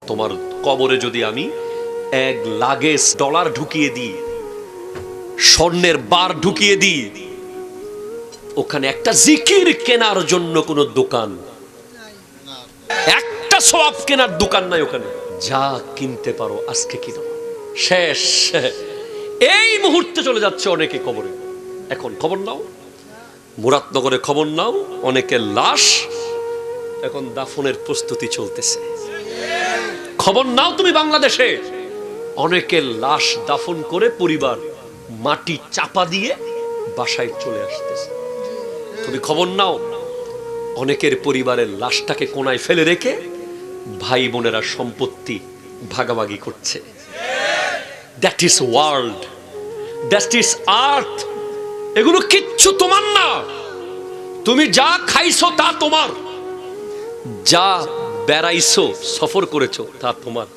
তোমার কবরে যদি আমি $1,00,000 ঢুকিয়ে দিই, স্বর্ণের বার ঢুকিয়ে দিই, ওখানে একটা জিকির কেনার জন্য কোনো দোকান, একটা সওয়াব কেনার দোকান নাই ওখানে। যা কিনতে পারো আজকে কিনো, শেষ। এই মুহূর্তে চলে যাচ্ছে অনেকে কবরে। এখন খবর নাও, মুরাদনগরে খবর নাও, অনেকের লাশ এখন দাফনের প্রস্তুতি চলতেছে। খবর নাও তুমি বাংলাদেশে, অনেকের লাশ দাফন করে পরিবার মাটি চাপা দিয়ে বাসায় চলে আসতেছে। তুমি খবর নাও, অনেকের পরিবারের লাশটাকে কোনায় ফেলে রেখে ভাই বোনেরা সম্পত্তি ভাগাভাগি করছে। That is world, that is earth. এগুলো কিচ্ছু তোমার না। তুমি যা খাইছো তা তোমার, যা বেড়াইছো সফর করেছো তা তোমার।